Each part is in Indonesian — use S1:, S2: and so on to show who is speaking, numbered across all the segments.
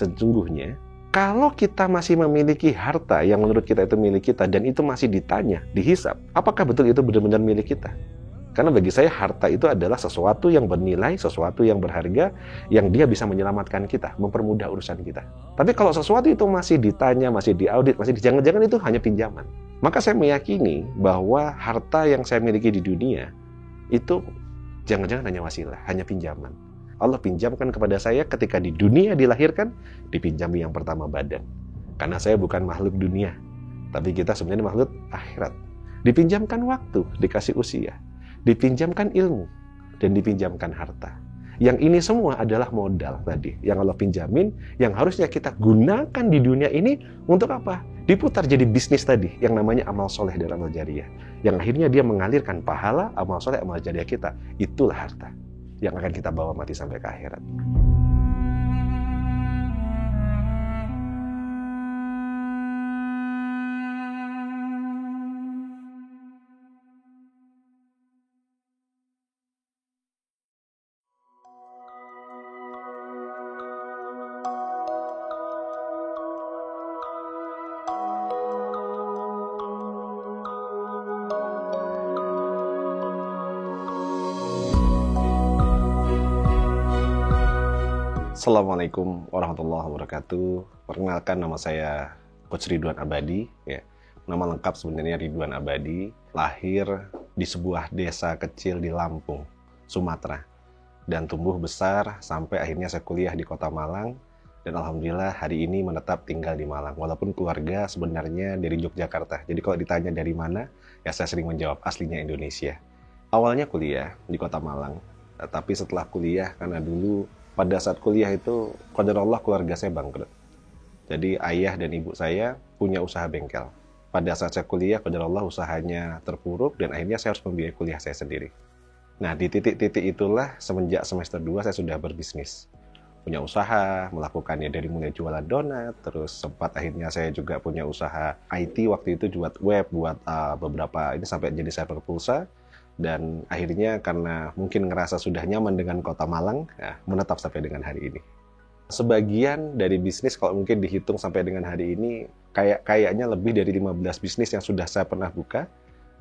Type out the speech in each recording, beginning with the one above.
S1: sesungguhnya kalau kita masih memiliki harta yang menurut kita itu milik kita dan itu masih ditanya, dihisap, apakah betul itu benar-benar milik kita? Karena bagi saya harta itu adalah sesuatu yang bernilai, sesuatu yang berharga, yang dia bisa menyelamatkan kita, mempermudah urusan kita. Tapi kalau sesuatu itu masih ditanya, masih diaudit, jangan-jangan itu hanya pinjaman. Maka saya meyakini bahwa harta yang saya miliki di dunia itu jangan-jangan hanya wasilah, hanya pinjaman. Allah pinjamkan kepada saya ketika di dunia dilahirkan, dipinjami yang pertama badan. Karena saya bukan makhluk dunia, tapi kita sebenarnya makhluk akhirat. Dipinjamkan waktu, dikasih usia. Dipinjamkan ilmu, dan dipinjamkan harta. Yang ini semua adalah modal tadi, yang Allah pinjamin, yang harusnya kita gunakan di dunia ini untuk apa? Diputar jadi bisnis tadi, yang namanya amal soleh dan amal jariyah. Yang akhirnya dia mengalirkan pahala, amal soleh, amal jariyah kita. Itulah harta yang akan kita bawa mati sampai ke akhirat. Assalamualaikum warahmatullahi wabarakatuh. Perkenalkan, nama saya Coach Ridwan Abadi. Ya. Nama lengkap sebenarnya Ridwan Abadi. Lahir di sebuah desa kecil di Lampung, Sumatera. Dan tumbuh besar sampai akhirnya saya kuliah di kota Malang. Dan alhamdulillah hari ini menetap tinggal di Malang. Walaupun keluarga sebenarnya dari Yogyakarta. Jadi kalau ditanya dari mana, ya saya sering menjawab aslinya Indonesia. Awalnya kuliah di kota Malang. Tapi setelah kuliah, karena dulu pada saat kuliah itu, qadarullah keluarga saya bangkrut. Jadi ayah dan ibu saya punya usaha bengkel. Pada saat saya kuliah, qadarullah usahanya terpuruk dan akhirnya saya harus membiayai kuliah saya sendiri. Nah, di titik-titik itulah semenjak semester 2 saya sudah berbisnis. Punya usaha, melakukannya dari mulai jualan donat, terus sempat akhirnya saya juga punya usaha IT waktu itu, buat web, buat beberapa, ini sampai jadi server pulsa. Dan akhirnya karena mungkin ngerasa sudah nyaman dengan kota Malang, ya, menetap sampai dengan hari ini. Sebagian dari bisnis kalau mungkin dihitung sampai dengan hari ini, kayaknya lebih dari 15 bisnis yang sudah saya pernah buka,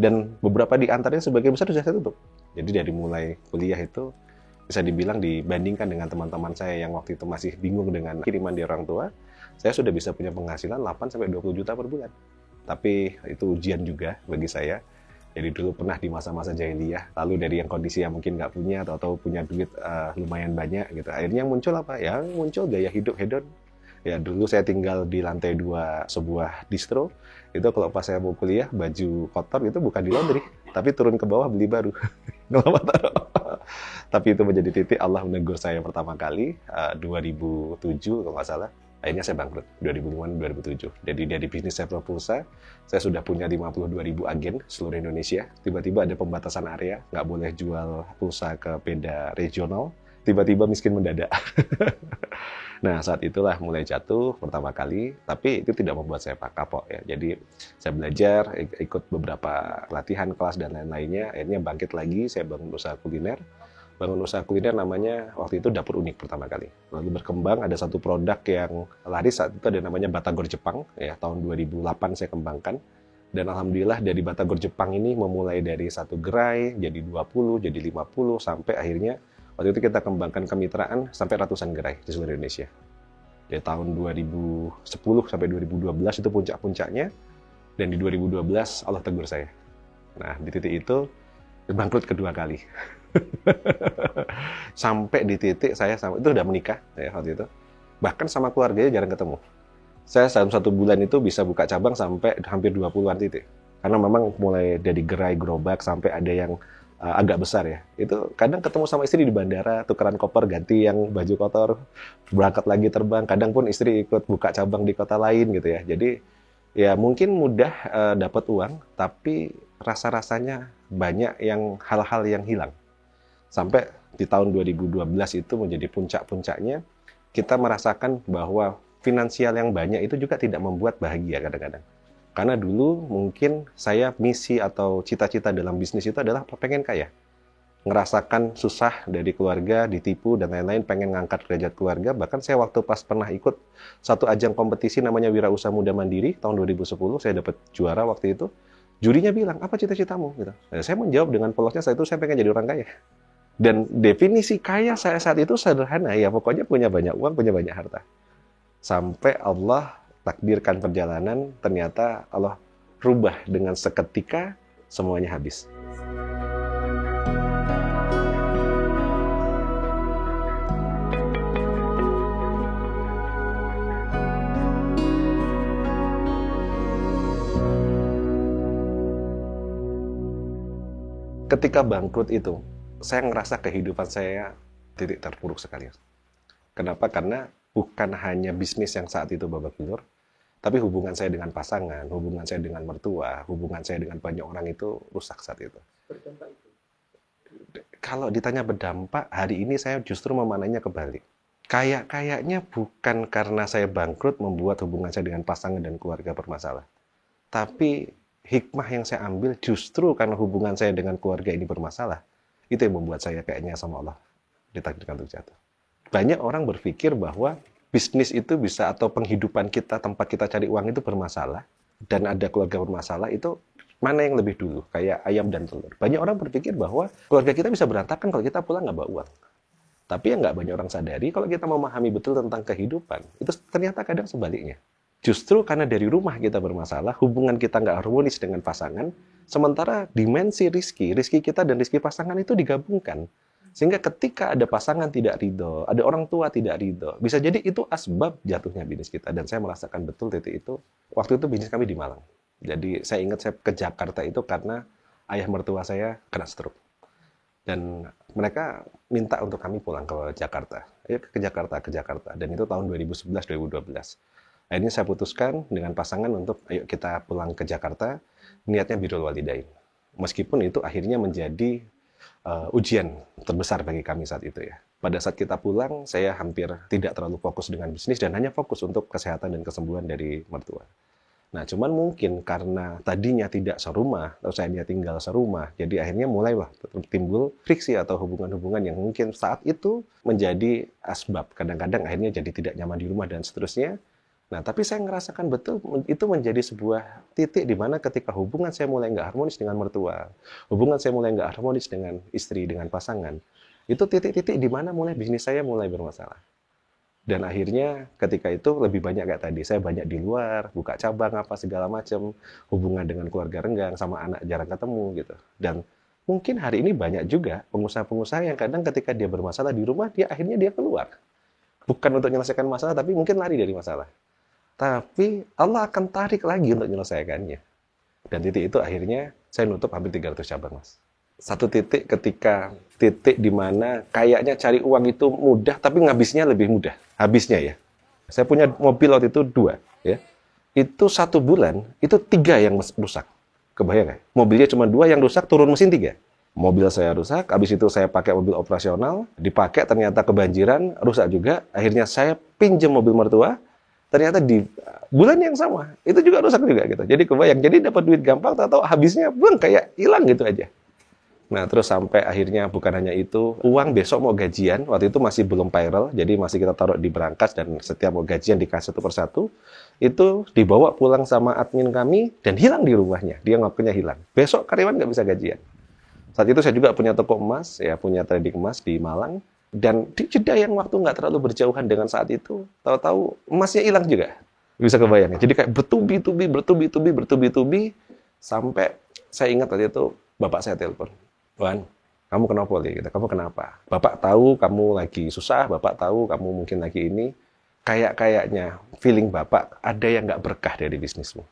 S1: dan beberapa di antaranya sebagian besar sudah saya tutup. Jadi dari mulai kuliah itu, bisa dibilang dibandingkan dengan teman-teman saya yang waktu itu masih bingung dengan kiriman dari orang tua, saya sudah bisa punya penghasilan 8-20 juta per bulan. Tapi itu ujian juga bagi saya. Jadi dulu pernah di masa-masa jahiliyah, lalu dari yang kondisi yang mungkin nggak punya atau punya duit lumayan banyak gitu. Akhirnya muncul apa? Ya muncul gaya hidup hedon. Ya dulu saya tinggal di lantai 2 sebuah distro. Itu kalau pas saya mau kuliah, baju kotor itu bukan di laundry, tapi turun ke bawah beli baru. Tapi itu menjadi titik Allah menegur saya pertama kali, 2007 kalau nggak salah. Akhirnya saya bangkrut, 2005-2007. Jadi dari bisnis server pulsa, saya sudah punya 52.000 agen seluruh Indonesia. Tiba-tiba ada pembatasan area, nggak boleh jual pulsa ke beda regional. Tiba-tiba miskin mendadak. Nah, saat itulah mulai jatuh pertama kali. Tapi itu tidak membuat saya kapok ya. Jadi saya belajar, ikut beberapa pelatihan, kelas, dan lain-lainnya. Akhirnya bangkit lagi, saya bangun usaha kuliner. Bangun usaha kuliner namanya waktu itu Dapur Unik pertama kali. Lalu berkembang, ada satu produk yang laris saat itu, ada namanya Batagor Jepang. Ya, tahun 2008 saya kembangkan. Dan alhamdulillah dari Batagor Jepang ini memulai dari 1 gerai, jadi 20, jadi 50, sampai akhirnya waktu itu kita kembangkan kemitraan sampai ratusan gerai di seluruh Indonesia. Dari tahun 2010 sampai 2012 itu puncak-puncaknya. Dan di 2012 Allah tegur saya. Nah, di titik itu bangkrut kedua kali. Sampai di titik saya itu udah menikah ya waktu itu. Bahkan sama keluarganya jarang ketemu. Saya dalam 1 bulan itu bisa buka cabang sampai hampir 20-an titik. Karena memang mulai dari gerai, gerobak, sampai ada yang agak besar ya. Itu kadang ketemu sama istri di bandara, tukeran koper, ganti yang baju kotor, berangkat lagi terbang. Kadang pun istri ikut buka cabang di kota lain gitu ya. Jadi ya mungkin mudah dapat uang, tapi rasa-rasanya banyak hal-hal yang hilang. Sampai di tahun 2012 itu menjadi puncak-puncaknya, kita merasakan bahwa finansial yang banyak itu juga tidak membuat bahagia kadang-kadang. Karena dulu mungkin saya misi atau cita-cita dalam bisnis itu adalah pengen kaya. ngerasakan susah dari keluarga, ditipu dan lain-lain, pengen ngangkat derajat keluarga. Bahkan saya waktu pas pernah ikut satu ajang kompetisi namanya Wirausaha Muda Mandiri tahun 2010, saya dapat juara waktu itu. Jurinya bilang, apa cita-citamu? Gitu. Nah, saya menjawab dengan polosnya, saat itu saya pengen jadi orang kaya. Dan definisi kaya saya saat itu sederhana, ya pokoknya punya banyak uang, punya banyak harta. Sampai Allah takdirkan perjalanan, ternyata Allah rubah dengan seketika, semuanya habis. Ketika bangkrut itu, saya ngerasa kehidupan saya titik terpuruk sekali. Kenapa? Karena bukan hanya bisnis yang saat itu babak belur, tapi hubungan saya dengan pasangan, hubungan saya dengan mertua, hubungan saya dengan banyak orang itu rusak saat itu. Kalau ditanya berdampak, hari ini saya justru memanainya kebalik. Kayaknya bukan karena saya bangkrut membuat hubungan saya dengan pasangan dan keluarga bermasalah. Tapi hikmah yang saya ambil justru karena hubungan saya dengan keluarga ini bermasalah. Itu yang membuat saya kayaknya sama Allah ditakdirkan untuk jatuh. Banyak orang berpikir bahwa bisnis itu bisa, atau penghidupan kita, tempat kita cari uang itu bermasalah, dan ada keluarga bermasalah, itu mana yang lebih dulu, kayak ayam dan telur. Banyak orang berpikir bahwa keluarga kita bisa berantakan kalau kita pulang nggak bawa uang. Tapi yang nggak banyak orang sadari, kalau kita memahami betul tentang kehidupan, itu ternyata kadang sebaliknya. Justru karena dari rumah kita bermasalah, hubungan kita nggak harmonis dengan pasangan, sementara dimensi rizki kita dan rizki pasangan itu digabungkan. Sehingga ketika ada pasangan tidak ridho, ada orang tua tidak ridho, bisa jadi itu asbab jatuhnya bisnis kita. Dan saya merasakan betul titik itu, waktu itu bisnis kami di Malang. Jadi saya ingat saya ke Jakarta itu karena ayah mertua saya kena stroke. Dan mereka minta untuk kami pulang ke Jakarta. Ayo ke Jakarta. Dan itu tahun 2011-2012. Akhirnya saya putuskan dengan pasangan untuk ayo kita pulang ke Jakarta, niatnya birrul walidain. Meskipun itu akhirnya menjadi ujian terbesar bagi kami saat itu ya. Pada saat kita pulang, saya hampir tidak terlalu fokus dengan bisnis dan hanya fokus untuk kesehatan dan kesembuhan dari mertua. Nah, cuman mungkin karena tadinya tidak serumah, atau saya tinggal serumah, jadi akhirnya mulailah timbul friksi atau hubungan-hubungan yang mungkin saat itu menjadi asbab. Kadang-kadang akhirnya jadi tidak nyaman di rumah dan seterusnya. Nah, tapi saya ngerasakan betul itu menjadi sebuah titik di mana ketika hubungan saya mulai nggak harmonis dengan mertua, hubungan saya mulai nggak harmonis dengan istri, dengan pasangan, itu titik-titik di mana mulai bisnis saya mulai bermasalah. Dan akhirnya ketika itu lebih banyak kayak tadi, saya banyak di luar, buka cabang apa segala macam, hubungan dengan keluarga renggang, sama anak jarang ketemu gitu. Dan mungkin hari ini banyak juga pengusaha-pengusaha yang kadang ketika dia bermasalah di rumah, akhirnya dia keluar. Bukan untuk menyelesaikan masalah, tapi mungkin lari dari masalah. Tapi Allah akan tarik lagi untuk menyelesaikannya. Dan titik itu akhirnya saya nutup hampir 300 cabang, Mas. Satu titik ketika titik di mana kayaknya cari uang itu mudah, tapi ngabisnya lebih mudah. Habisnya ya. Saya punya mobil waktu itu 2. Ya. Itu 1 bulan, itu 3 yang rusak. Kebayang nggak? Mobilnya cuma 2 yang rusak, turun mesin 3. Mobil saya rusak, habis itu saya pakai mobil operasional, dipakai ternyata kebanjiran, rusak juga. Akhirnya saya pinjam mobil mertua, ternyata di bulan yang sama itu juga rusak juga gitu. Jadi kebayang, jadi dapat duit gampang, tahu habisnya kayak hilang gitu aja. Nah, terus sampai akhirnya bukan hanya itu, uang besok mau gajian, waktu itu masih belum payroll, jadi masih kita taruh di berangkas dan setiap mau gajian dikasih 1 persatu, itu dibawa pulang sama admin kami dan hilang di rumahnya. Dia ngakunya hilang. Besok karyawan nggak bisa gajian. Saat itu saya juga punya toko emas, ya punya trading emas di Malang. Dan di jeda yang waktu nggak terlalu berjauhan dengan saat itu, tahu-tahu emasnya hilang juga. Bisa kebayang. Jadi kayak bertubi-tubi, sampai saya ingat tadi itu bapak saya telepon. Wan, kamu kenapa Li? Kamu kenapa? Bapak tahu kamu lagi susah, bapak tahu kamu mungkin lagi ini. Kayaknya feeling bapak ada yang nggak berkah dari bisnismu.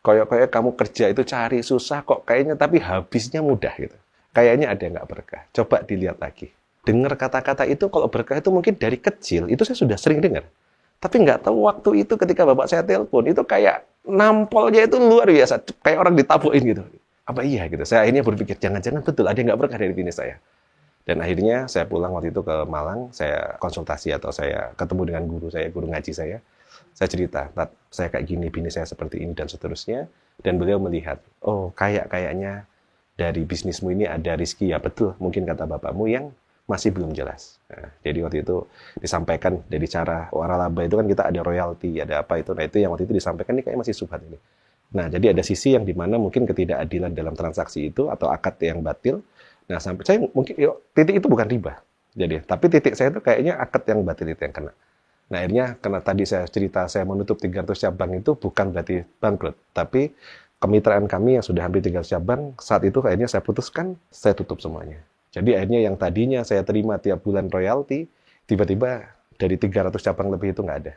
S1: Kayak kamu kerja itu cari susah kok kayaknya, tapi habisnya mudah gitu. Kayaknya ada yang nggak berkah. Coba dilihat lagi. Dengar kata-kata itu, kalau berkah itu mungkin dari kecil, itu saya sudah sering dengar. Tapi nggak tahu waktu itu ketika bapak saya telepon, itu kayak nampolnya itu luar biasa. Kayak orang ditabukin gitu. Apa iya gitu? Saya akhirnya berpikir, jangan-jangan betul ada yang nggak berkah dari bisnis saya. Dan akhirnya saya pulang waktu itu ke Malang, saya konsultasi atau saya ketemu dengan guru saya, guru ngaji saya. Saya cerita, saya kayak gini, bisnis saya seperti ini, dan seterusnya. Dan beliau melihat, oh kayaknya dari bisnismu ini ada rizki, ya betul, mungkin kata bapakmu yang masih belum jelas. Nah, jadi waktu itu disampaikan dari cara waralaba itu kan kita ada royalti, ada apa itu. Nah itu yang waktu itu disampaikan ini kayak masih subhat ini. Nah jadi ada sisi yang dimana mungkin ketidakadilan dalam transaksi itu atau akad yang batil. Nah sampai saya mungkin titik itu bukan riba. Jadi tapi titik saya itu kayaknya akad yang batil itu yang kena. Nah akhirnya karena tadi saya cerita saya menutup 300 cabang itu bukan berarti bangkrut, tapi kemitraan kami yang sudah hampir 300 cabang saat itu akhirnya saya putuskan saya tutup semuanya. Jadi akhirnya yang tadinya saya terima tiap bulan royalti, tiba-tiba dari 300 cabang lebih itu nggak ada.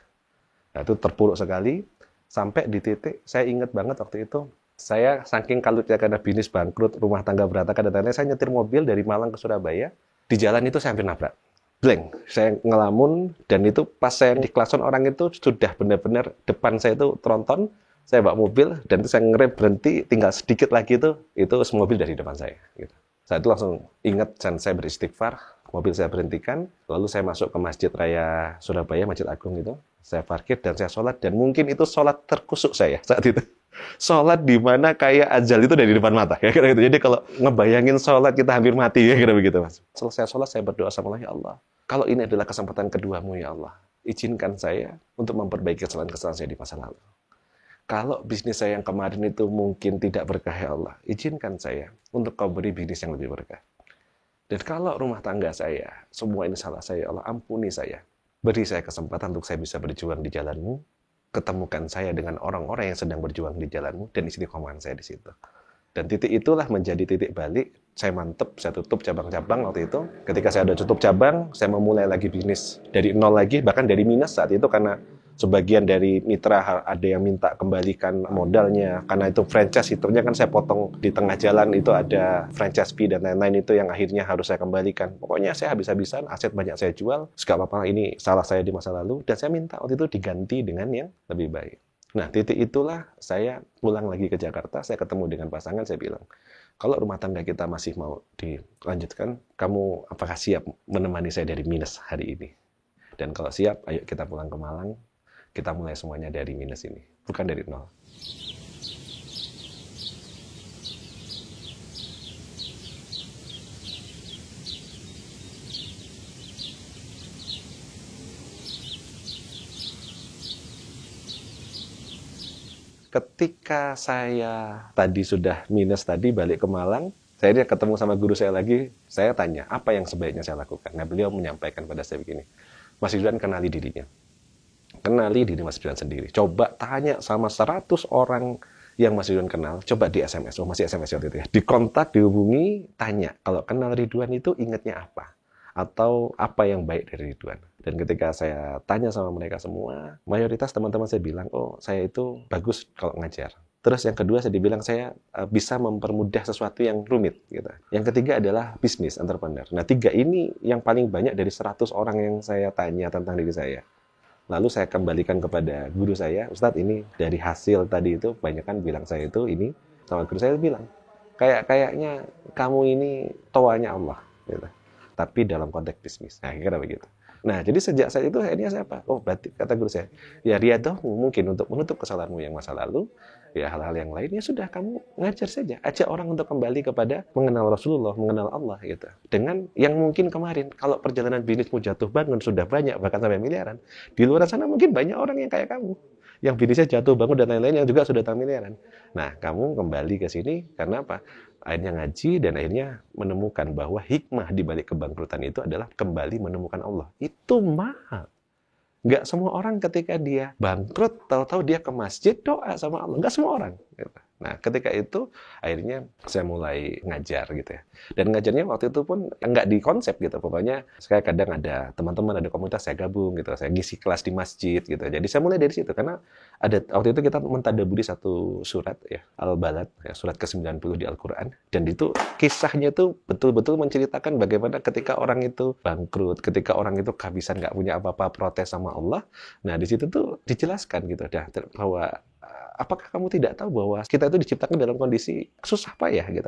S1: Nah itu terpuruk sekali, sampai di titik, saya ingat banget waktu itu, saya saking kalutnya karena bisnis bangkrut, rumah tangga berantakan, dan lain-lain, saya nyetir mobil dari Malang ke Surabaya, di jalan itu saya hampir nabrak. Blank, saya ngelamun, dan itu pas saya di klakson orang itu sudah benar-benar depan saya itu tronton, saya bawa mobil, dan itu saya ngerem berhenti, tinggal sedikit lagi itu mobil dari depan saya. Gitu. Saya itu langsung ingat dan saya beristighfar, mobil saya berhentikan, lalu saya masuk ke Masjid Raya Surabaya, Masjid Agung itu, saya parkir dan saya sholat, dan mungkin itu sholat terkusuk saya saat itu. Sholat di mana kayak ajal itu dari depan mata, ya kira gitu. Jadi kalau ngebayangin sholat kita hampir mati, ya kira begitu mas. Selesai sholat saya berdoa sama Allah, ya Allah, kalau ini adalah kesempatan keduamu ya Allah, izinkan saya untuk memperbaiki kesalahan-kesalahan saya di masa lalu. Kalau bisnis saya yang kemarin itu mungkin tidak berkah ya Allah, izinkan saya untuk kau beri bisnis yang lebih berkah. Dan kalau rumah tangga saya, semua ini salah saya, Allah ampuni saya. Beri saya kesempatan untuk saya bisa berjuang di jalanmu, ketemukan saya dengan orang-orang yang sedang berjuang di jalanmu, dan istiqomah saya di situ. Dan titik itulah menjadi titik balik, saya mantep, saya tutup cabang-cabang waktu itu. Ketika saya udah tutup cabang, saya memulai lagi bisnis dari nol lagi, bahkan dari minus saat itu karena sebagian dari mitra ada yang minta kembalikan modalnya, karena itu franchise hitungnya kan saya potong di tengah jalan, itu ada franchise fee dan lain-lain itu yang akhirnya harus saya kembalikan. Pokoknya saya habis-habisan, aset banyak saya jual, gak apa-apa ini salah saya di masa lalu, dan saya minta waktu itu diganti dengan yang lebih baik. Nah titik itulah saya pulang lagi ke Jakarta, saya ketemu dengan pasangan, saya bilang, kalau rumah tangga kita masih mau dilanjutkan, kamu apakah siap menemani saya dari minus hari ini? Dan kalau siap, ayo kita pulang ke Malang, kita mulai semuanya dari minus ini, bukan dari nol. Ketika saya tadi sudah minus tadi, balik ke Malang, saya ketemu sama guru saya lagi, saya tanya, apa yang sebaiknya saya lakukan? Nah, beliau menyampaikan pada saya begini, Mas Ridwan kenali dirinya. Kenali diri Mas Ridwan sendiri. Coba tanya sama 100 orang yang Mas Ridwan kenal, coba di SMS, masih SMS waktu itu ya. Dikontak, dihubungi, tanya, kalau kenal Ridwan itu ingatnya apa? Atau apa yang baik dari Ridwan? Dan ketika saya tanya sama mereka semua, mayoritas teman-teman saya bilang, oh saya itu bagus kalau ngajar. Terus yang kedua saya dibilang saya bisa mempermudah sesuatu yang rumit. Gitu. Yang ketiga adalah bisnis, entrepreneur. Nah 3 ini yang paling banyak dari 100 orang yang saya tanya tentang diri saya. Lalu saya kembalikan kepada guru saya, Ustadz ini dari hasil tadi itu, banyak kan bilang saya itu ini, sama guru saya bilang, kayaknya kamu ini toanya Allah. Gitu. Tapi dalam konteks bisnis. Nah, kira begitu. Nah, jadi sejak saat itu akhirnya saya apa? Oh, berarti kata guru saya, ya riadohmu mungkin untuk menutup kesalahanmu yang masa lalu, ya hal-hal yang lain, ya sudah kamu ngajar saja. Ajak orang untuk kembali kepada mengenal Rasulullah, mengenal Allah gitu. Dengan yang mungkin kemarin, kalau perjalanan bisnismu jatuh bangun sudah banyak, bahkan sampai miliaran, di luar sana mungkin banyak orang yang kayak kamu. Yang bisnisnya jatuh bangun dan lain-lain yang juga sudah miliaran. Nah, kamu kembali ke sini karena apa? Akhirnya ngaji dan akhirnya menemukan bahwa hikmah di balik kebangkrutan itu adalah kembali menemukan Allah. Itu mahal. Nggak semua orang ketika dia bangkrut, tahu-tahu dia ke masjid doa sama Allah. Nggak semua orang. Nah, ketika itu akhirnya saya mulai ngajar gitu ya. Dan ngajarnya waktu itu pun nggak di konsep gitu. Pokoknya saya kadang ada teman-teman, ada komunitas, saya gabung gitu. Saya ngisi kelas di masjid gitu. Jadi saya mulai dari situ. Karena ada waktu itu kita mentadaburi satu surat ya, Al-Balad, ya, surat ke-90 di Al-Quran. Dan itu kisahnya itu betul-betul menceritakan bagaimana ketika orang itu bangkrut, ketika orang itu kehabisan, nggak punya apa-apa, protes sama Allah. Nah, di situ tuh dijelaskan gitu dah bahwa apakah kamu tidak tahu bahwa kita itu diciptakan dalam kondisi susah payah gitu.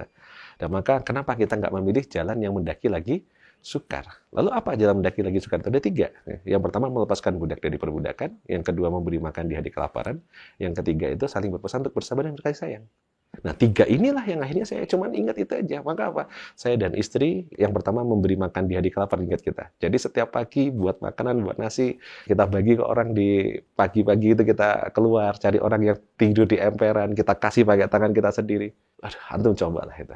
S1: Dan maka kenapa kita nggak memilih jalan yang mendaki lagi sukar? Lalu apa jalan mendaki lagi sukar? Itu ada 3. Yang pertama melepaskan budak dari perbudakan. Yang kedua memberi makan di hari kelaparan. Yang ketiga itu saling berpesan untuk bersabar dan berkasih sayang. Nah, 3 inilah yang akhirnya saya cuma ingat itu aja. Maka apa? Saya dan istri yang pertama memberi makan di hari kelapa ingat kita. Jadi setiap pagi buat makanan, buat nasi, kita bagi ke orang di pagi-pagi itu kita keluar, cari orang yang tidur di emperan, kita kasih pakai tangan kita sendiri. Aduh, antum cobalah itu.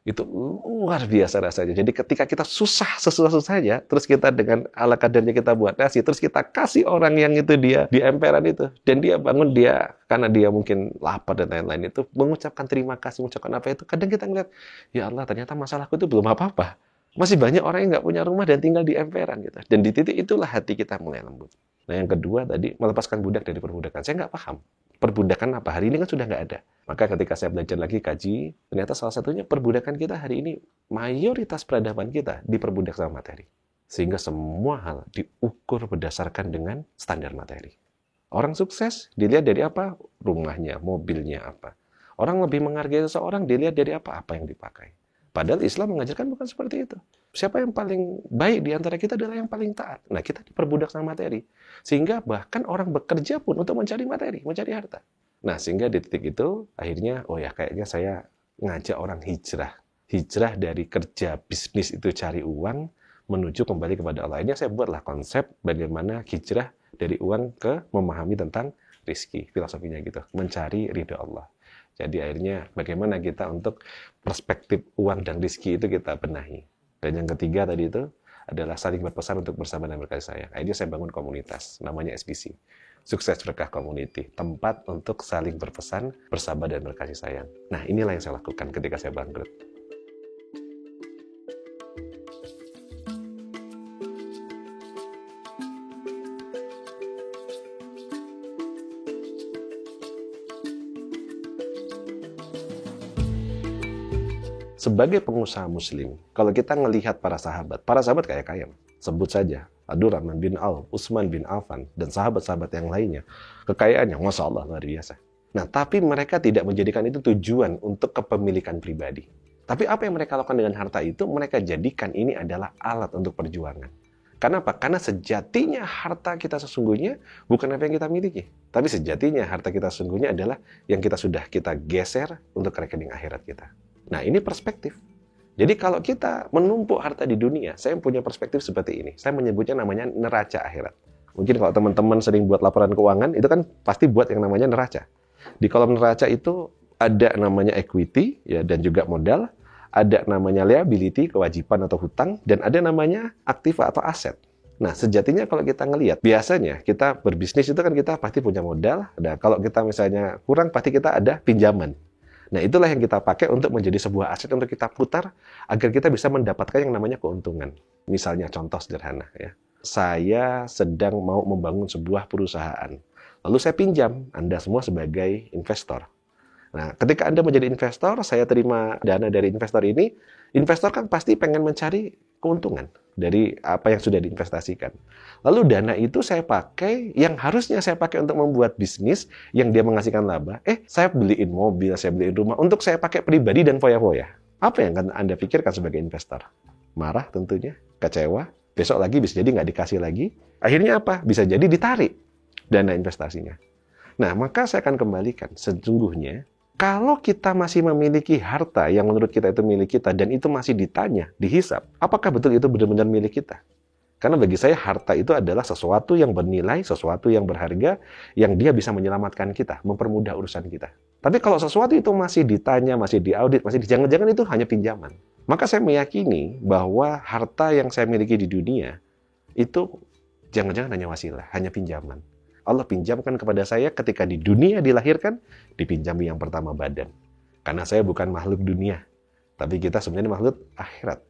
S1: Itu luar biasa rasanya. Jadi ketika kita sesusah-susahnya, terus kita dengan ala kadarnya kita buat nasi, terus kita kasih orang yang itu dia di emperan itu, dan dia bangun, dia karena dia mungkin lapar dan lain-lain itu, mengucapkan terima kasih, mengucapkan apa itu, kadang kita ngeliat, ya Allah ternyata masalahku itu belum apa-apa. Masih banyak orang yang nggak punya rumah dan tinggal di emperan gitu. Dan di titik itulah hati kita mulai lembut. Nah yang kedua tadi, melepaskan budak dari perbudakan. Saya nggak paham. Perbudakan apa? Hari ini kan sudah nggak ada. Maka ketika saya belajar lagi kaji, ternyata salah satunya perbudakan kita hari ini, mayoritas peradaban kita diperbudak sama materi. Sehingga semua hal diukur berdasarkan dengan standar materi. Orang sukses dilihat dari apa? Rumahnya, mobilnya apa. Orang lebih menghargai seseorang dilihat dari apa? Apa yang dipakai. Padahal Islam mengajarkan bukan seperti itu. Siapa yang paling baik di antara kita adalah yang paling taat. Nah, kita diperbudak sama materi. Sehingga bahkan orang bekerja pun untuk mencari materi, mencari harta. Nah, sehingga di titik itu, akhirnya, oh ya kayaknya saya ngajak orang hijrah. Hijrah dari kerja bisnis itu cari uang, menuju kembali kepada Allah. Ini saya buatlah konsep bagaimana hijrah dari uang ke memahami tentang rizki. Filosofinya gitu, mencari ridha Allah. Jadi akhirnya bagaimana kita untuk perspektif uang dan rizki itu kita benahi. Dan yang ketiga tadi itu adalah saling berpesan untuk bersama dan berkasih sayang. Akhirnya saya bangun komunitas, namanya SBC. Sukses Berkah Community. Tempat untuk saling berpesan, bersahabat dan berkasih sayang. Nah inilah yang saya lakukan ketika saya bangkrut. Sebagai pengusaha muslim, kalau kita ngelihat para sahabat kaya-kaya. Sebut saja, Abdurrahman bin Auf, Utsman bin Affan, dan sahabat-sahabat yang lainnya. Kekayaannya, Masya Allah, luar biasa. Nah, tapi mereka tidak menjadikan itu tujuan untuk kepemilikan pribadi. Tapi apa yang mereka lakukan dengan harta itu, mereka jadikan ini adalah alat untuk perjuangan. Kenapa? Karena sejatinya harta kita sesungguhnya bukan apa yang kita miliki. Tapi sejatinya harta kita sesungguhnya adalah yang kita geser untuk rekening akhirat kita. Nah, ini perspektif. Jadi kalau kita menumpuk harta di dunia, saya punya perspektif seperti ini. Saya menyebutnya namanya neraca akhirat. Mungkin kalau teman-teman sering buat laporan keuangan, itu kan pasti buat yang namanya neraca. Di kolom neraca itu ada namanya equity ya, dan juga modal, ada namanya liability, kewajiban atau hutang, dan ada namanya aktiva atau aset. Nah, sejatinya kalau kita ngelihat, biasanya kita berbisnis itu kan kita pasti punya modal. Nah, kalau kita misalnya kurang, pasti kita ada pinjaman. Nah, itulah yang kita pakai untuk menjadi sebuah aset untuk kita putar agar kita bisa mendapatkan yang namanya keuntungan. Misalnya contoh sederhana ya. Saya sedang mau membangun sebuah perusahaan. Lalu saya pinjam Anda semua sebagai investor. Nah, ketika Anda menjadi investor, saya terima dana dari investor ini. Investor kan pasti pengen mencari keuntungan dari apa yang sudah diinvestasikan. Lalu dana itu saya pakai, yang harusnya saya pakai untuk membuat bisnis yang dia menghasilkan laba. Saya beliin mobil, saya beliin rumah untuk saya pakai pribadi dan foya-foya. Apa yang akan Anda pikirkan sebagai investor? Marah tentunya, kecewa, besok lagi bisa jadi nggak dikasih lagi. Akhirnya apa? Bisa jadi ditarik dana investasinya. Nah, maka saya akan kembalikan. Sesungguhnya, kalau kita masih memiliki harta yang menurut kita itu milik kita, dan itu masih ditanya, dihisap, apakah betul itu benar-benar milik kita? Karena bagi saya harta itu adalah sesuatu yang bernilai, sesuatu yang berharga, yang dia bisa menyelamatkan kita, mempermudah urusan kita. Tapi kalau sesuatu itu masih ditanya, masih diaudit, jangan-jangan itu hanya pinjaman. Maka saya meyakini bahwa harta yang saya miliki di dunia, itu jangan-jangan hanya wasilah, hanya pinjaman. Allah pinjamkan kepada saya ketika di dunia dilahirkan, dipinjami yang pertama badan. Karena saya bukan makhluk dunia, tapi kita sebenarnya makhluk akhirat.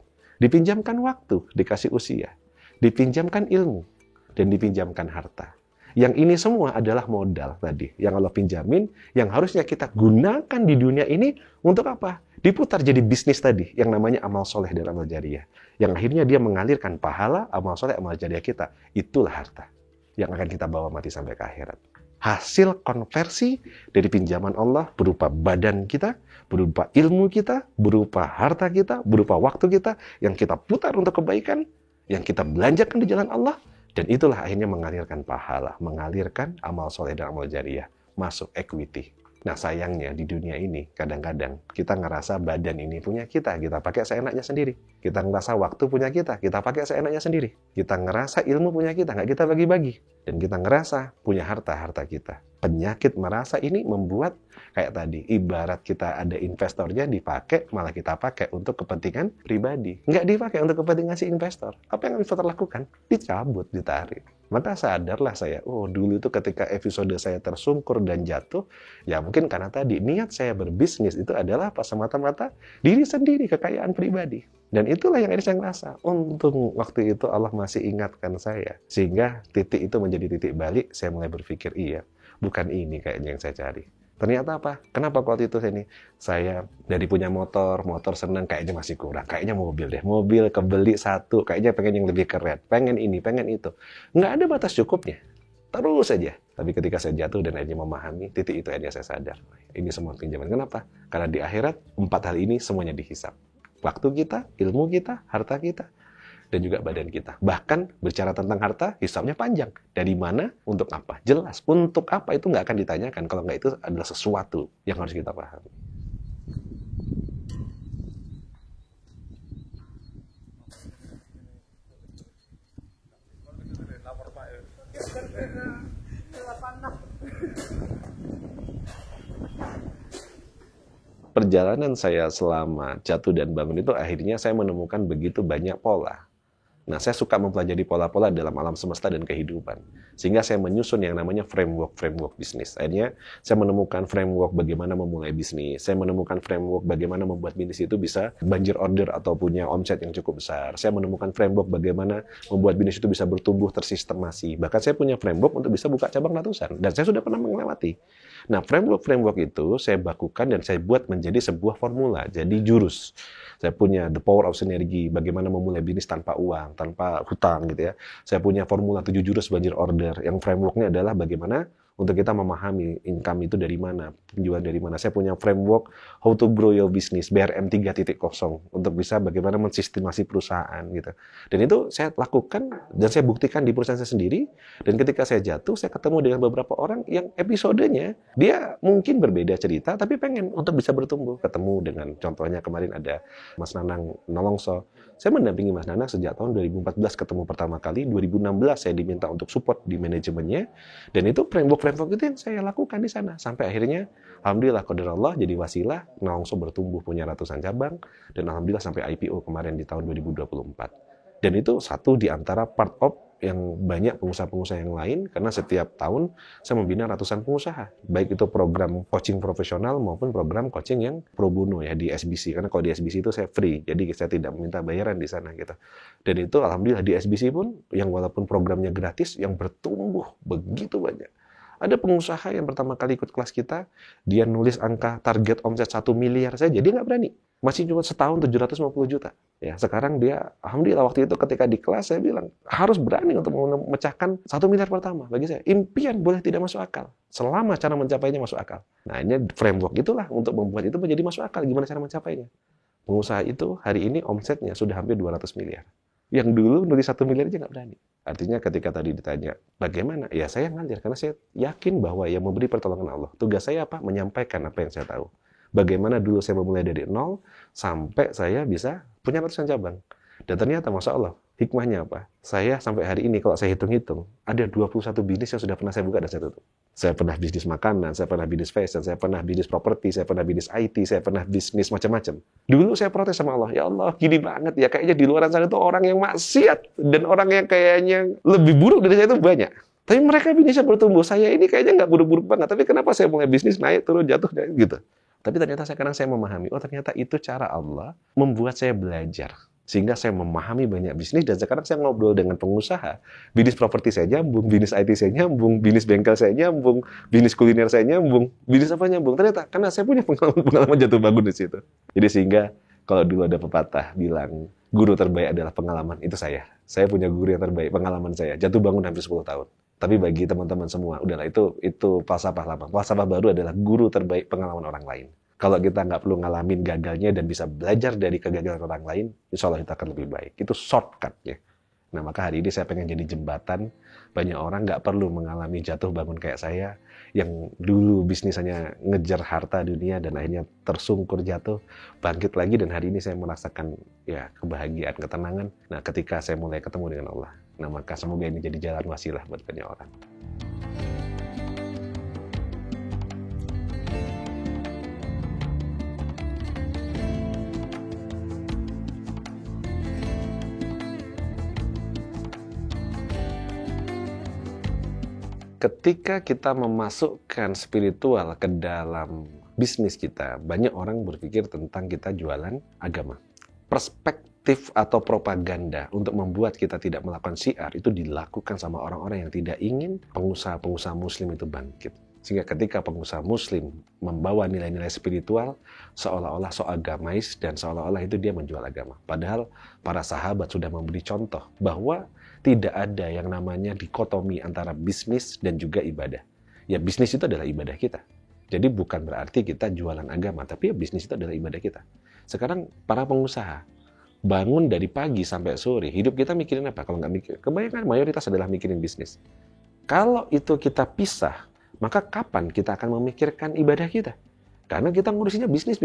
S1: Dipinjamkan waktu, dikasih usia. Dipinjamkan ilmu, dan dipinjamkan harta. Yang ini semua adalah modal tadi, yang Allah pinjamin, yang harusnya kita gunakan di dunia ini untuk apa? Diputar jadi bisnis tadi, yang namanya amal soleh dan amal jariah. Yang akhirnya dia mengalirkan pahala, amal soleh, amal jariah kita. Itulah harta yang akan kita bawa mati sampai ke akhirat. Hasil konversi dari pinjaman Allah berupa badan kita, berupa ilmu kita, berupa harta kita, berupa waktu kita, yang kita putar untuk kebaikan, yang kita belanjakan di jalan Allah, dan itulah akhirnya mengalirkan pahala, mengalirkan amal soleh dan amal jariah, masuk equity. Nah sayangnya di dunia ini kadang-kadang kita ngerasa badan ini punya kita pakai seenaknya sendiri. Kita ngerasa waktu punya kita pakai seenaknya sendiri. Kita ngerasa ilmu punya kita, nggak kita bagi-bagi. Dan kita ngerasa punya harta kita. Penyakit merasa ini membuat kayak tadi, ibarat kita ada investornya dipakai, malah kita pakai untuk kepentingan pribadi. Nggak dipakai untuk kepentingan si investor. Apa yang investor lakukan? Dicabut, ditarik. Maka sadarlah saya, dulu itu ketika episode saya tersungkur dan jatuh, ya mungkin karena tadi niat saya berbisnis itu adalah apa? Semata-mata diri sendiri, kekayaan pribadi. Dan itulah yang saya ngerasa. Untung waktu itu Allah masih ingatkan saya. Sehingga titik itu menjadi titik balik, saya mulai berpikir, iya, bukan ini kayaknya yang saya cari. Ternyata apa? Kenapa waktu itu saya dari punya motor seneng, kayaknya masih kurang. Kayaknya mobil deh. Mobil kebeli satu, kayaknya pengen yang lebih keren. Pengen ini, pengen itu. Nggak ada batas cukupnya. Terus saja. Tapi ketika saya jatuh dan akhirnya memahami, titik itu akhirnya saya sadar. Ini semua pinjaman. Kenapa? Karena di akhirat, 4 hal ini semuanya dihisap. Waktu kita, ilmu kita, harta kita, dan juga badan kita. Bahkan bicara tentang harta, hisabnya panjang. Dari mana, untuk apa? Jelas, untuk apa itu nggak akan ditanyakan. Kalau nggak itu adalah sesuatu yang harus kita pahami. Perjalanan saya selama jatuh dan bangun itu akhirnya saya menemukan begitu banyak pola. Nah, saya suka mempelajari pola-pola dalam alam semesta dan kehidupan. Sehingga saya menyusun yang namanya framework bisnis. Akhirnya, saya menemukan framework bagaimana memulai bisnis. Saya menemukan framework bagaimana membuat bisnis itu bisa banjir order atau punya omset yang cukup besar. Saya menemukan framework bagaimana membuat bisnis itu bisa bertumbuh tersistemasi. Bahkan saya punya framework untuk bisa buka cabang ratusan. Dan saya sudah pernah melewati. Nah, framework itu saya bakukan dan saya buat menjadi sebuah formula. Jadi jurus. Saya punya The Power of Synergy, bagaimana memulai bisnis tanpa uang, tanpa hutang gitu ya. Saya punya formula 7 jurus banjir order, yang frameworknya adalah bagaimana untuk kita memahami income itu dari mana, penjualan dari mana. Saya punya framework How to Grow Your Business, BRM 3.0, untuk bisa bagaimana mensistemasi perusahaan gitu. Dan itu saya lakukan dan saya buktikan di perusahaan saya sendiri. Dan ketika saya jatuh, saya ketemu dengan beberapa orang yang episodenya dia mungkin berbeda cerita, tapi pengen untuk bisa bertumbuh. Ketemu dengan contohnya kemarin ada Mas Nanang Nolongso. Saya mendampingi Mas Nanang sejak tahun 2014 ketemu pertama kali, 2016 saya diminta untuk support di manajemennya, dan itu framework itu yang saya lakukan di sana. Sampai akhirnya, alhamdulillah, qadarullah jadi wasilah, Nolongso bertumbuh punya ratusan cabang, dan alhamdulillah sampai IPO kemarin di tahun 2024. Dan itu satu di antara part of yang banyak pengusaha-pengusaha yang lain, karena setiap tahun saya membina ratusan pengusaha, baik itu program coaching profesional maupun program coaching yang pro bono ya di SBC, karena kalau di SBC itu saya free, jadi saya tidak meminta bayaran di sana gitu. Dan itu alhamdulillah di SBC pun yang walaupun programnya gratis, yang bertumbuh begitu banyak. Ada pengusaha yang pertama kali ikut kelas kita, dia nulis angka target omset 1 miliar saja, dia nggak berani. Masih cuma setahun 750 juta. Ya, sekarang dia, alhamdulillah waktu itu ketika di kelas saya bilang, harus berani untuk memecahkan 1 miliar pertama. Bagi saya, impian boleh tidak masuk akal. Selama cara mencapainya masuk akal. Nah, ini framework itulah untuk membuat itu menjadi masuk akal. Gimana cara mencapainya? Pengusaha itu hari ini omsetnya sudah hampir 200 miliar. Yang dulu nulis 1 miliar aja nggak berani. Artinya ketika tadi ditanya, bagaimana? Ya saya ngalir, karena saya yakin bahwa yang memberi pertolongan Allah. Tugas saya apa? Menyampaikan apa yang saya tahu. Bagaimana dulu saya memulai dari nol, sampai saya bisa punya ratusan cabang. Dan ternyata, Masya Allah, hikmahnya apa? Saya sampai hari ini, kalau saya hitung-hitung, ada 21 bisnis yang sudah pernah saya buka dan saya tutup. Saya pernah bisnis makanan, saya pernah bisnis fashion, saya pernah bisnis properti, saya pernah bisnis IT, saya pernah bisnis macam-macam. Dulu saya protes sama Allah, ya Allah, gini banget ya, kayaknya di luar sana itu orang yang maksiat, dan orang yang kayaknya lebih buruk dari saya itu banyak. Tapi mereka bisnisnya bertumbuh, saya ini kayaknya nggak buruk-buruk banget, tapi kenapa saya mulai bisnis naik, turun, jatuh, gitu. Tapi ternyata sekarang saya memahami, ternyata itu cara Allah membuat saya belajar. Sehingga saya memahami banyak bisnis, dan sekarang saya ngobrol dengan pengusaha. Bisnis properti saya nyambung, bisnis IT saya nyambung, bisnis bengkel saya nyambung, bisnis kuliner saya nyambung, bisnis apa nyambung. Ternyata, karena saya punya pengalaman jatuh bangun di situ. Jadi sehingga, kalau dulu ada pepatah bilang, guru terbaik adalah pengalaman, itu saya. Saya punya guru yang terbaik, pengalaman saya. Jatuh bangun hampir 10 tahun. Tapi bagi teman-teman semua, udahlah itu falsafah lama. Falsafah baru adalah guru terbaik pengalaman orang lain. Kalau kita nggak perlu ngalamin gagalnya dan bisa belajar dari kegagalan orang lain, insya Allah kita akan lebih baik. Itu shortcut-nya. Nah, maka hari ini saya pengen jadi jembatan. Banyak orang nggak perlu mengalami jatuh bangun kayak saya. yang dulu bisnisnya ngejar harta dunia dan akhirnya tersungkur jatuh, bangkit lagi, dan hari ini saya merasakan ya kebahagiaan, ketenangan. Nah, ketika saya mulai ketemu dengan Allah. Nah, maka semoga ini jadi jalan wasilah buat banyak orang. Ketika kita memasukkan spiritual ke dalam bisnis kita, banyak orang berpikir tentang kita jualan agama. Perspektif atau propaganda untuk membuat kita tidak melakukan syiar itu dilakukan sama orang-orang yang tidak ingin pengusaha-pengusaha muslim itu bangkit. Sehingga ketika pengusaha muslim membawa nilai-nilai spiritual, seolah-olah so agamais dan seolah-olah itu dia menjual agama. Padahal para sahabat sudah memberi contoh bahwa tidak ada yang namanya dikotomi antara bisnis dan juga ibadah. Ya, bisnis itu adalah ibadah kita. Jadi bukan berarti kita jualan agama, tapi ya bisnis itu adalah ibadah kita. Sekarang para pengusaha bangun dari pagi sampai sore, hidup kita mikirin apa? Kalau nggak mikir, kebanyakan mayoritas adalah mikirin bisnis. Kalau itu kita pisah, maka kapan kita akan memikirkan ibadah kita? Karena kita ngurusinnya bisnis.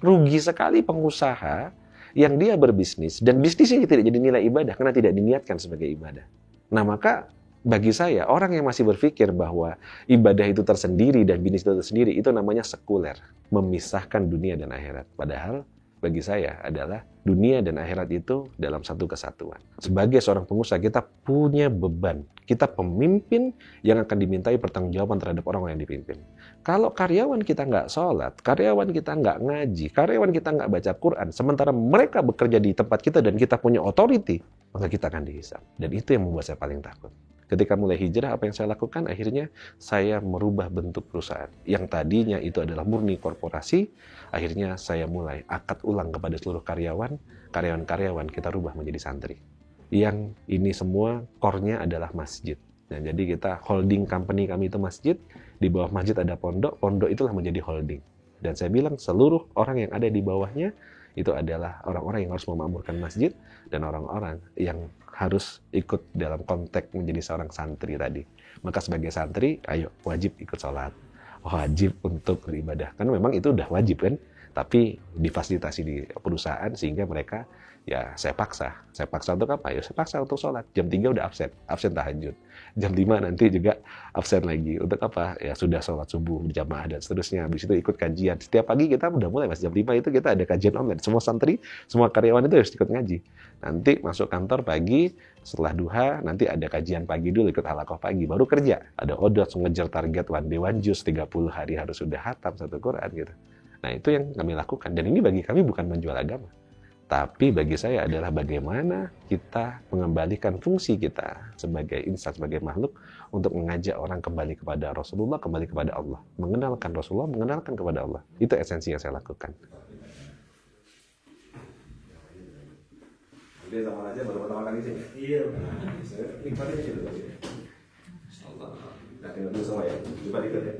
S1: Rugi sekali pengusaha yang dia berbisnis, dan bisnisnya tidak jadi nilai ibadah karena tidak diniatkan sebagai ibadah. Nah, maka bagi saya, orang yang masih berpikir bahwa ibadah itu tersendiri dan bisnis itu tersendiri, itu namanya sekuler, memisahkan dunia dan akhirat. Padahal bagi saya adalah dunia dan akhirat itu dalam satu kesatuan. Sebagai seorang pengusaha, kita punya beban. Kita pemimpin yang akan dimintai pertanggungjawaban terhadap orang yang dipimpin. Kalau karyawan kita nggak sholat, karyawan kita nggak ngaji, karyawan kita nggak baca Quran, sementara mereka bekerja di tempat kita dan kita punya authority, maka kita akan dihisab. Dan itu yang membuat saya paling takut. Ketika mulai hijrah, apa yang saya lakukan? Akhirnya saya merubah bentuk perusahaan. Yang tadinya itu adalah murni korporasi, akhirnya saya mulai akad ulang kepada seluruh karyawan-karyawan kita rubah menjadi santri. Yang ini semua core-nya adalah masjid. Nah, jadi kita holding company kami itu masjid, di bawah masjid ada pondok, pondok itulah menjadi holding. Dan saya bilang seluruh orang yang ada di bawahnya itu adalah orang-orang yang harus memakmurkan masjid dan orang-orang yang harus ikut dalam konteks menjadi seorang santri tadi. Maka sebagai santri, ayo wajib ikut sholat, wajib untuk beribadah. Karena memang itu udah wajib kan, tapi difasilitasi di perusahaan sehingga mereka, ya saya paksa. Saya paksa untuk apa? Ya saya paksa untuk sholat. Jam 3 udah absen tahajud. Jam 5 nanti juga absen lagi. Untuk apa? Ya sudah sholat subuh berjamaah dan seterusnya. Habis itu ikut kajian. Setiap pagi kita udah mulai, mas. Jam 5 itu kita ada kajian online. Semua santri, semua karyawan itu harus ikut ngaji. Nanti masuk kantor pagi, setelah duha, nanti ada kajian pagi dulu, ikut halaqah pagi. Baru kerja. Ada odot, ngejar target one day one juice, 30 hari harus sudah hatam satu Quran gitu. Nah, itu yang kami lakukan. Dan ini bagi kami bukan menjual agama. Tapi bagi saya adalah bagaimana kita mengembalikan fungsi kita sebagai insan, sebagai makhluk untuk mengajak orang kembali kepada Rasulullah, kembali kepada Allah. Mengenalkan Rasulullah, mengenalkan kepada Allah. Itu esensi yang saya lakukan. Dia sama aja baru pertama kali sih. Iya. Nikmatin aja dulu. Nah, tinggal dulu semua ya. Coba dikit ya.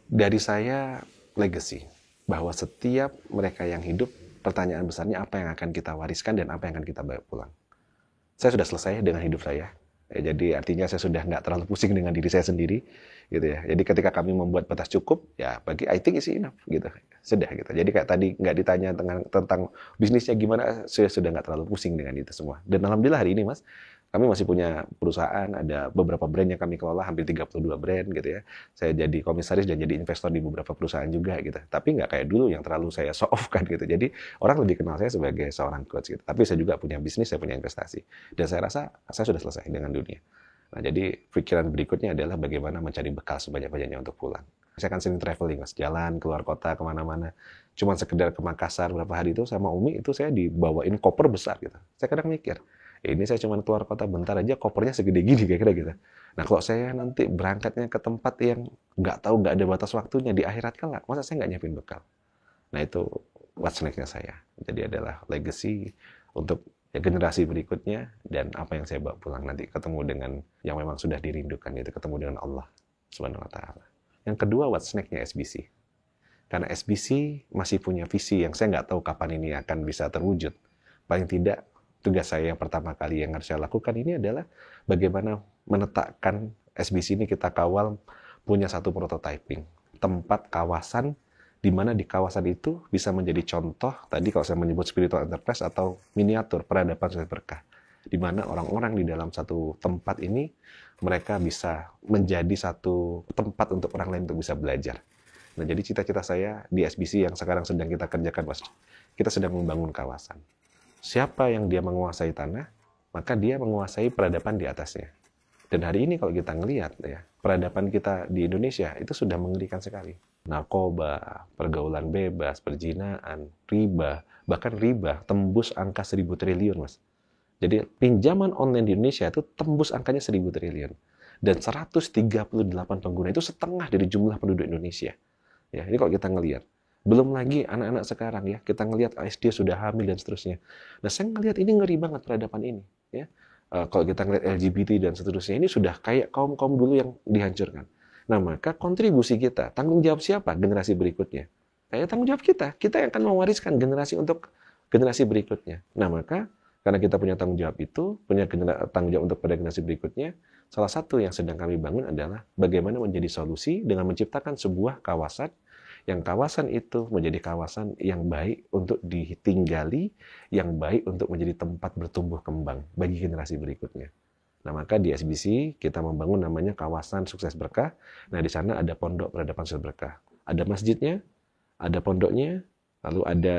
S1: Dari saya legacy, bahwa setiap mereka yang hidup, pertanyaan besarnya apa yang akan kita wariskan dan apa yang akan kita bawa pulang. Saya sudah selesai dengan hidup saya. Ya, jadi artinya saya sudah nggak terlalu pusing dengan diri saya sendiri, gitu ya. Jadi ketika kami membuat batas cukup, ya bagi I think is enough, gitu. Sudah gitu. Jadi kayak tadi nggak ditanya tentang bisnisnya gimana, saya sudah nggak terlalu pusing dengan itu semua. Dan alhamdulillah hari ini, Mas, kami masih punya perusahaan, ada beberapa brand yang kami kelola, hampir 32 brand gitu ya. Saya jadi komisaris dan jadi investor di beberapa perusahaan juga gitu. Tapi nggak kayak dulu yang terlalu saya show off kan gitu. Jadi orang lebih kenal saya sebagai seorang coach gitu. Tapi saya juga punya bisnis, saya punya investasi. Dan saya rasa saya sudah selesai dengan dunia. Nah, jadi pikiran berikutnya adalah bagaimana mencari bekal sebanyak-banyaknya untuk pulang. Saya kan sering traveling, Mas, jalan keluar kota kemana-mana. Cuman sekedar ke Makassar berapa hari itu sama Umi itu saya dibawain koper besar gitu. Saya kadang mikir, ini saya cuma keluar kota bentar aja, kopernya segede gini kira-kira gitu. Nah, kalau saya nanti berangkatnya ke tempat yang nggak tahu, nggak ada batas waktunya di akhirat kelak, masa saya nggak nyiapin bekal? Nah, itu what's next-nya saya. Jadi adalah legacy untuk ya, generasi berikutnya dan apa yang saya bawa pulang nanti ketemu dengan yang memang sudah dirindukan, itu ketemu dengan Allah Subhanahu wa taala. Yang kedua, what's next-nya SBC. Karena SBC masih punya visi yang saya nggak tahu kapan ini akan bisa terwujud. Paling tidak tugas saya yang pertama kali yang harus saya lakukan ini adalah bagaimana menetapkan SBC ini kita kawal punya satu prototyping, tempat kawasan di mana di kawasan itu bisa menjadi contoh, tadi kalau saya menyebut spiritual enterprise atau miniatur peradaban sukses berkah, di mana orang-orang di dalam satu tempat ini mereka bisa menjadi satu tempat untuk orang lain untuk bisa belajar. Nah, jadi cita-cita saya di SBC yang sekarang sedang kita kerjakan, Mas, kita sedang membangun kawasan. Siapa yang dia menguasai tanah, maka dia menguasai peradaban di atasnya. Dan hari ini kalau kita ngelihat ya, peradaban kita di Indonesia itu sudah mengerikan sekali. Narkoba, pergaulan bebas, perjinaan, riba, bahkan riba tembus angka 1.000 triliun, Mas. Jadi pinjaman online di Indonesia itu tembus angkanya 1.000 triliun. Dan 138 pengguna itu setengah dari jumlah penduduk Indonesia. Ya, ini kalau kita ngelihat. Belum lagi anak-anak sekarang ya, kita ngelihat SD sudah hamil dan seterusnya. Nah, saya ngelihat ini ngeri banget peradaban ini. Ya. Kalau kita ngelihat LGBT dan seterusnya, ini sudah kayak kaum-kaum dulu yang dihancurkan. Nah, maka kontribusi kita, tanggung jawab siapa? Generasi berikutnya. Kayak tanggung jawab kita yang akan mewariskan generasi untuk generasi berikutnya. Nah, maka karena kita punya tanggung jawab itu, punya tanggung jawab untuk pada generasi berikutnya, salah satu yang sedang kami bangun adalah bagaimana menjadi solusi dengan menciptakan sebuah kawasan, yang kawasan itu menjadi kawasan yang baik untuk ditinggali, yang baik untuk menjadi tempat bertumbuh kembang bagi generasi berikutnya. Nah, maka di SBC kita membangun namanya kawasan sukses berkah. Nah, di sana ada pondok peradaban sukses berkah. Ada masjidnya, ada pondoknya, lalu ada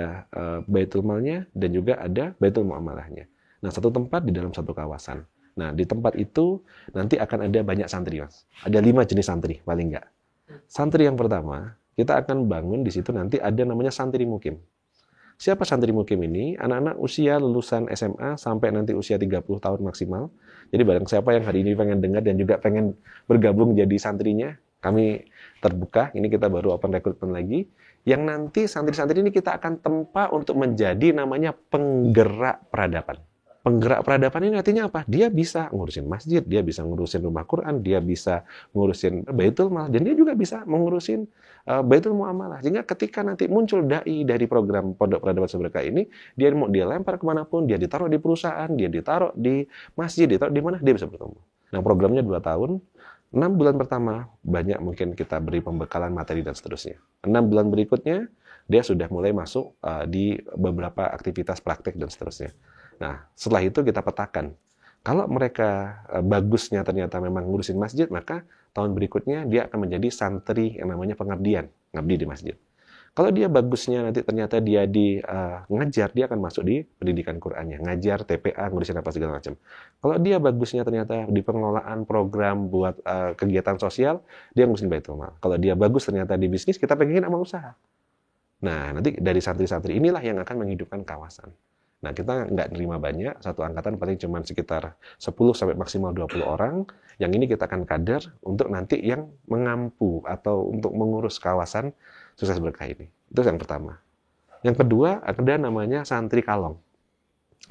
S1: Baitul Malnya, dan juga ada Baitul Muamalahnya. Nah, satu tempat di dalam satu kawasan. Nah, di tempat itu nanti akan ada banyak santri, Mas. Ada 5 jenis santri, paling enggak. Santri yang pertama, kita akan bangun di situ nanti ada namanya santri mukim. Siapa santri mukim ini? Anak-anak usia lulusan SMA sampai nanti usia 30 tahun maksimal. Jadi barang siapa yang hari ini pengen dengar dan juga pengen bergabung jadi santrinya, kami terbuka. Ini kita baru open recruitment lagi. Yang nanti santri-santri ini kita akan tempa untuk menjadi namanya penggerak peradaban. Penggerak peradaban ini artinya apa? Dia bisa ngurusin masjid, dia bisa ngurusin rumah Quran, dia bisa ngurusin Baitul Mal, dan dia juga bisa mengurusin Baitul Muamalah. Sehingga ketika nanti muncul dai dari program Pondok Peradaban Sedekah ini, dia mau dia lempar kemanapun, dia ditaruh di perusahaan, dia ditaruh di masjid, ditaruh di mana, dia bisa bertemu. Nah, programnya 2 tahun, 6 bulan pertama banyak mungkin kita beri pembekalan materi dan seterusnya. 6 bulan berikutnya, dia sudah mulai masuk di beberapa aktivitas praktek dan seterusnya. Nah, setelah itu kita petakan. Kalau mereka bagusnya ternyata memang ngurusin masjid, maka tahun berikutnya dia akan menjadi santri yang namanya pengabdian, ngabdi di masjid. Kalau dia bagusnya nanti ternyata dia di ngajar, dia akan masuk di pendidikan Qur'annya, ngajar TPA, ngurusin apa segala macam. Kalau dia bagusnya ternyata di pengelolaan program buat kegiatan sosial, dia ngurusin Baitul Mal. Kalau dia bagus ternyata di bisnis, kita pengen sama usaha. Nah, nanti dari santri-santri inilah yang akan menghidupkan kawasan. Nah, kita nggak nerima banyak, satu angkatan paling cuma sekitar 10 sampai maksimal 20 orang. Yang ini kita akan kader untuk nanti yang mengampu atau untuk mengurus kawasan sukses berkah ini. Itu yang pertama. Yang kedua, ada namanya santri kalong.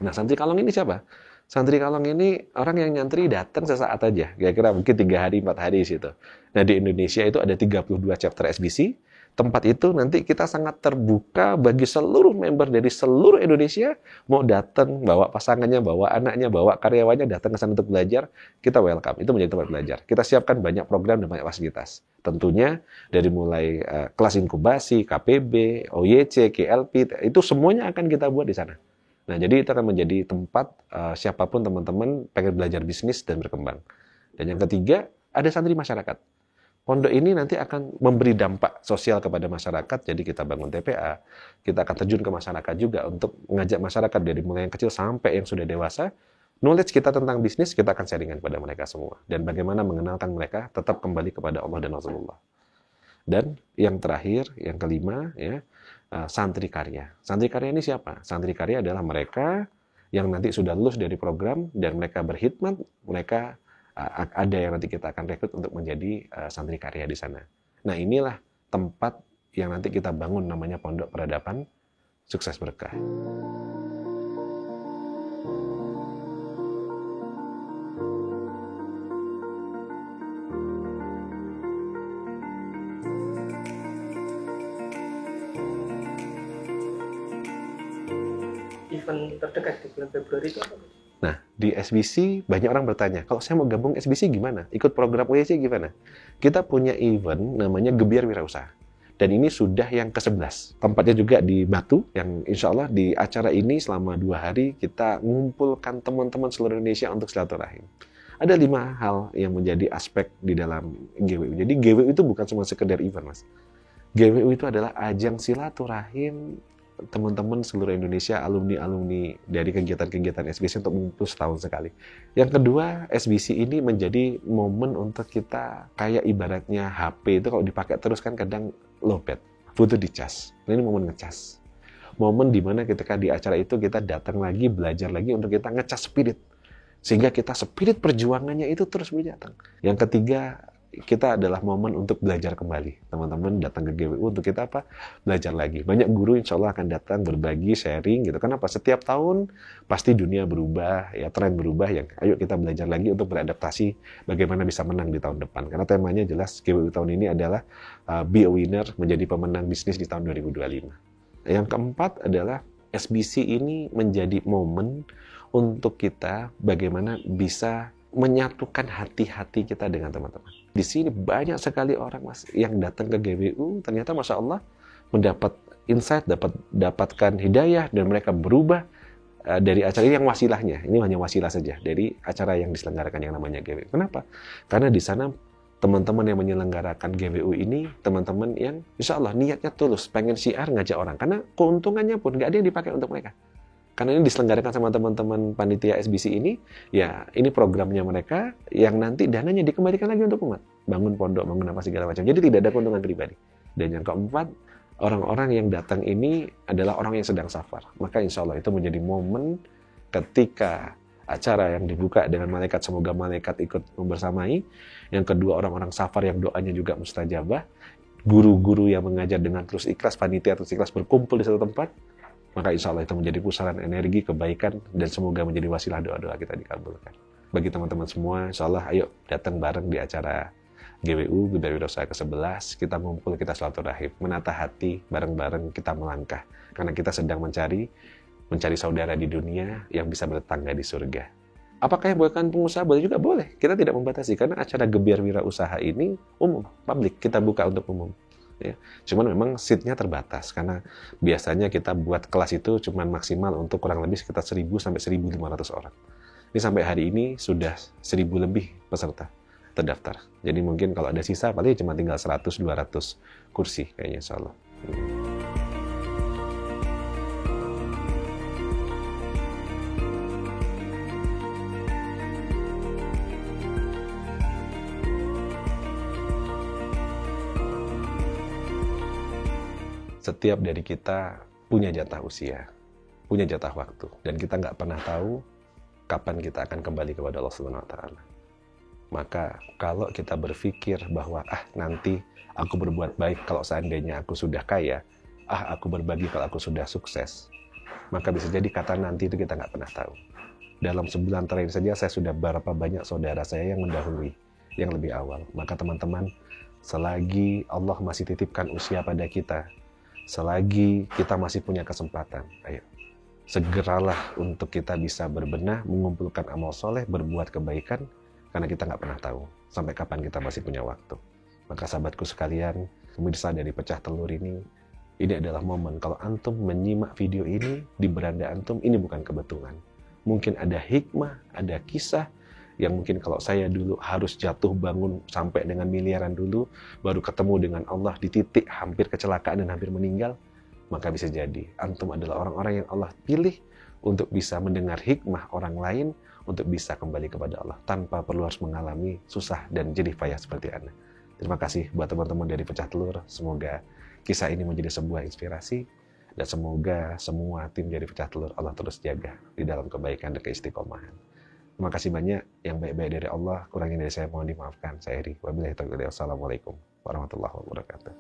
S1: Nah, santri kalong ini siapa? Santri kalong ini orang yang nyantri datang sesaat aja. Kira-kira mungkin 3 hari, 4 hari di situ. Nah, di Indonesia itu ada 32 chapter SBC. Tempat itu nanti kita sangat terbuka bagi seluruh member dari seluruh Indonesia, mau datang, bawa pasangannya, bawa anaknya, bawa karyawannya, datang ke sana untuk belajar, kita welcome. Itu menjadi tempat belajar. Kita siapkan banyak program dan banyak fasilitas. Tentunya dari mulai kelas inkubasi, KPB, OYC, KLP, itu semuanya akan kita buat di sana. Nah, jadi itu akan menjadi tempat siapapun teman-teman pengen belajar bisnis dan berkembang. Dan yang ketiga, ada santri masyarakat. Pondok ini nanti akan memberi dampak sosial kepada masyarakat, jadi kita bangun TPA, kita akan terjun ke masyarakat juga untuk mengajak masyarakat dari mulai yang kecil sampai yang sudah dewasa, knowledge kita tentang bisnis kita akan sharingkan kepada mereka semua, dan bagaimana mengenalkan mereka tetap kembali kepada Allah dan Rasulullah. Dan yang terakhir, yang kelima, ya, santri karya. Santri karya ini siapa? Santri karya adalah mereka yang nanti sudah lulus dari program, dan mereka berkhidmat, mereka ada yang nanti kita akan rekrut untuk menjadi santri karya di sana. Nah, inilah tempat yang nanti kita bangun namanya Pondok Peradaban Sukses Berkah.
S2: event terdekat di bulan Februari itu apa?
S1: Nah, di SBC banyak orang bertanya, kalau saya mau gabung SBC gimana? Ikut program OYC gimana? Kita punya event namanya Gebiar Wirausaha. Dan ini sudah yang ke-11. Tempatnya juga di Batu, yang insya Allah di acara ini selama 2 hari kita mengumpulkan teman-teman seluruh Indonesia untuk silaturahim. Ada 5 hal yang menjadi aspek di dalam GWU. Jadi GWU itu bukan cuma sekedar event, Mas. GWU itu adalah ajang silaturahim teman-teman seluruh Indonesia, alumni-alumni dari kegiatan-kegiatan SBC untuk mengumpul setahun sekali. Yang kedua, SBC ini menjadi momen untuk kita, kayak ibaratnya HP itu kalau dipakai terus kan kadang lowbat, butuh dicas. Ini momen ngecas. Momen dimana ketika di acara itu kita datang lagi, belajar lagi untuk kita ngecas spirit. Sehingga kita spirit perjuangannya itu terus datang. Yang ketiga, kita adalah momen untuk belajar kembali. Teman-teman datang ke GWU untuk kita apa? Belajar lagi. Banyak guru insya Allah akan datang berbagi, sharing gitu. Kenapa? Setiap tahun pasti dunia berubah, ya tren berubah. Ya, ayo kita belajar lagi untuk beradaptasi bagaimana bisa menang di tahun depan. Karena temanya jelas GWU tahun ini adalah be a winner, menjadi pemenang bisnis di tahun 2025. Yang keempat adalah SBC ini menjadi momen untuk kita bagaimana bisa menyatukan hati-hati kita dengan teman-teman. Di sini banyak sekali orang, Mas, yang datang ke GWU, ternyata Masya Allah mendapat insight, dapatkan hidayah, dan mereka berubah dari acara ini yang wasilahnya. Ini hanya wasilah saja dari acara yang diselenggarakan yang namanya GWU. Kenapa? Karena di sana teman-teman yang menyelenggarakan GWU ini, teman-teman yang Insya Allah niatnya tulus, pengen syiar ngajak orang. Karena keuntungannya pun nggak ada yang dipakai untuk mereka. Karena ini diselenggarakan sama teman-teman panitia SBC ini, ya ini programnya mereka yang nanti dananya dikembalikan lagi untuk umat. Bangun pondok, bangun apa segala macam. Jadi tidak ada keuntungan pribadi. Dan yang keempat, orang-orang yang datang ini adalah orang yang sedang safar. Maka insya Allah itu menjadi momen ketika acara yang dibuka dengan malaikat, semoga malaikat ikut membersamai. Yang kedua, orang-orang safar yang doanya juga mustajabah. Guru-guru yang mengajar dengan terus ikhlas, panitia terus ikhlas berkumpul di satu tempat. Maka insya Allah itu menjadi pusaran energi, kebaikan, dan semoga menjadi wasilah doa-doa kita dikabulkan. Bagi teman-teman semua, insya Allah ayo datang bareng di acara GWU, Gebiar Wirausaha ke-11, kita ngumpul, kita silaturahim, menata hati, bareng-bareng kita melangkah. Karena kita sedang mencari saudara di dunia yang bisa bertetangga di surga. Apakah yang bukan pengusaha? Boleh juga, boleh. Kita tidak membatasi, karena acara Gebiar Wirausaha ini umum, publik, kita buka untuk umum. Ya. Cuman memang seatnya terbatas karena biasanya kita buat kelas itu cuman maksimal untuk kurang lebih sekitar 1.000 sampai 1.500 orang. Ini sampai hari ini sudah 1.000 lebih peserta terdaftar. Jadi mungkin kalau ada sisa paling cuma tinggal 100-200 kursi kayaknya insya Allah. Setiap dari kita punya jatah usia, punya jatah waktu, dan kita nggak pernah tahu kapan kita akan kembali kepada Allah Subhanahu Wa Taala. Maka kalau kita berpikir bahwa nanti aku berbuat baik kalau seandainya aku sudah kaya, aku berbagi kalau aku sudah sukses, maka bisa jadi kata nanti itu kita nggak pernah tahu. Dalam sebulan terakhir saja saya sudah berapa banyak saudara saya yang mendahului, yang lebih awal. Maka teman-teman, selagi Allah masih titipkan usia pada kita, selagi kita masih punya kesempatan, ayo, segeralah untuk kita bisa berbenah, mengumpulkan amal soleh, berbuat kebaikan, karena kita nggak pernah tahu sampai kapan kita masih punya waktu. Maka sahabatku sekalian, pemirsa dari Pecah Telur ini adalah momen kalau antum menyimak video ini di beranda antum, ini bukan kebetulan. Mungkin ada hikmah, ada kisah, yang mungkin kalau saya dulu harus jatuh bangun sampai dengan miliaran dulu, baru ketemu dengan Allah di titik hampir kecelakaan dan hampir meninggal, maka bisa jadi antum adalah orang-orang yang Allah pilih untuk bisa mendengar hikmah orang lain, untuk bisa kembali kepada Allah, tanpa perlu harus mengalami susah dan jerih payah seperti Anda. Terima kasih buat teman-teman dari Pecah Telur, semoga kisah ini menjadi sebuah inspirasi, dan semoga semua tim dari Pecah Telur Allah terus jaga di dalam kebaikan dan keistiqomahan. Terima kasih banyak, yang baik-baik dari Allah, kurangnya dari saya mohon dimaafkan. Saya Eri. Wabillahi taufiq. Wassalamualaikum warahmatullahi wabarakatuh.